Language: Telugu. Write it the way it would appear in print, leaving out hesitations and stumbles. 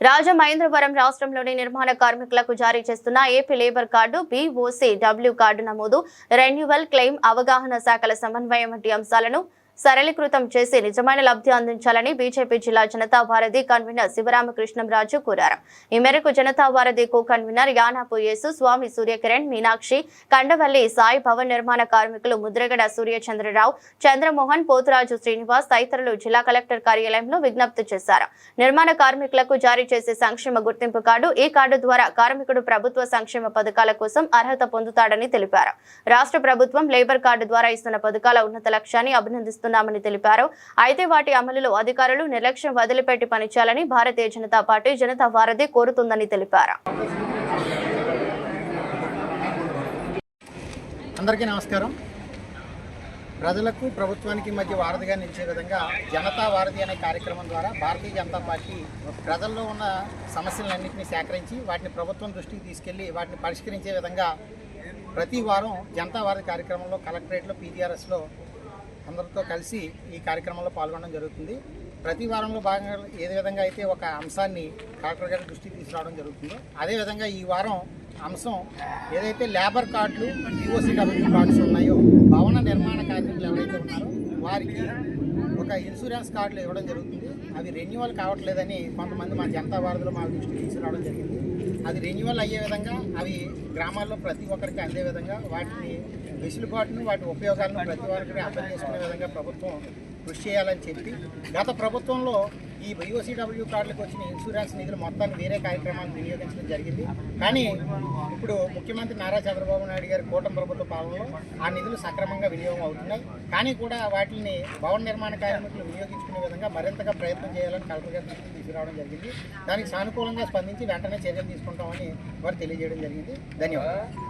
రాజమహేంద్రవరం రాష్ట్రంలోని నిర్మాణ కార్మికులకు జారీ చేస్తున్న AP labour card, BOCW card నమోదు, రెన్యువల్, క్లెయిమ్, అవగాహన శాఖల సమన్వయం వంటి అంశాలను సరళీకృతం చేసి నిజమైన లబ్ధి అందించాలని బీజేపీ జిల్లా జనతా వారధి కన్వీనర్ శివరామకృష్ణంరాజు కోరారు. ఈ మేరకు జనతా వారధి కో కన్వీనర్ యానాపు యేసు, స్వామి సూర్యకిరణ్, మీనాక్షి, కండవల్లి సాయి, భవన్ నిర్మాణ కార్మికులు ముద్రగడ సూర్యచంద్రరావు, చంద్రమోహన్, పోతురాజు శ్రీనివాస్ తదితరులు జిల్లా కలెక్టర్ కార్యాలయంలో విజ్ఞప్తి చేశారు. నిర్మాణ కార్మికులకు జారీ చేసే సంక్షేమ గుర్తింపు కార్డు, ఈ కార్డు ద్వారా కార్మికుడు ప్రభుత్వ సంక్షేమ పథకాల కోసం అర్హత పొందుతాడని తెలిపారు. రాష్ట్ర ప్రభుత్వం లేబర్ కార్డు ద్వారా ఇస్తున్న పథకాల ఉన్నత లక్ష్యాన్ని అభినందిస్తున్నారు తెలిపారు. అయితే వాటి అమలులో అధికారులు నిర్లక్ష్యం వదిలిపెట్టి పనిచేయాలని భారతీయ జనతా పార్టీ జనతా వారధి కోరుతుందని తెలిపారు. అందరికీ నమస్కారం. ప్రజలకు ప్రభుత్వానికి మధ్య వారధిగా నిలిచే విధంగా జనతా వారధి అనే కార్యక్రమం ద్వారా భారతీయ జనతా పార్టీ ప్రజల్లో ఉన్న సమస్యలన్నింటినీ సేకరించి వాటిని ప్రభుత్వం దృష్టికి తీసుకెళ్లి వాటిని పరిష్కరించే విధంగా ప్రతి వారం జనతా వారధి కార్యక్రమంలో కలెక్టరేట్లో PGRSలో అందరితో కలిసి ఈ కార్యక్రమంలో పాల్గొనడం జరుగుతుంది. ప్రతి వారంలో భాగంగా ఏ విధంగా అయితే ఒక అంశాన్ని కలెక్టర్ గారి దృష్టికి తీసుకురావడం జరుగుతుందో అదేవిధంగా ఈ వారం అంశం ఏదైతే లేబర్ కార్డులు, BOCW కార్డ్స్ ఉన్నాయో భవన నిర్మాణ కార్మికులు ఎవరైతే ఉన్నారో వారికి ఒక ఇన్సూరెన్స్ కార్డులు ఇవ్వడం జరుగుతుంది. అవి రెన్యువల్ కావట్లేదని కొంతమంది మా జనతా వారధిలో మా దృష్టికి తీసుకురావడం జరిగింది. అది రెన్యువల్ అయ్యే విధంగా అవి గ్రామాల్లో ప్రతి ఒక్కరికి అందే విధంగా వాటిని వెసులుబాటును వాటి ఉపయోగాలను ప్రతి ఒక్కరికి అర్థం చేసుకునే విధంగా ప్రభుత్వం కృషి చేయాలని చెప్పి గత ప్రభుత్వంలో ఈ BOCW కార్డులకు వచ్చిన ఇన్సూరెన్స్ నిధులు మొత్తాన్ని వేరే కార్యక్రమాలను వినియోగించడం జరిగింది. కానీ ఇప్పుడు ముఖ్యమంత్రి నారా చంద్రబాబు నాయుడు గారి కూటమి ప్రభుత్వ పాలనలో ఆ నిధులు సక్రమంగా వినియోగం అవుతున్నాయి. కానీ కూడా వాటిని భవన నిర్మాణ కార్మికులు వినియోగించుకునే విధంగా మరింతగా ప్రయత్నం చేయాలని కలెక్టర్ గారి దృష్టికి తీసుకురావడం జరిగింది. దానికి సానుకూలంగా స్పందించి వెంటనే చర్యలు తీసుకుంటామని వారు తెలియజేయడం జరిగింది. ధన్యవాదాలు.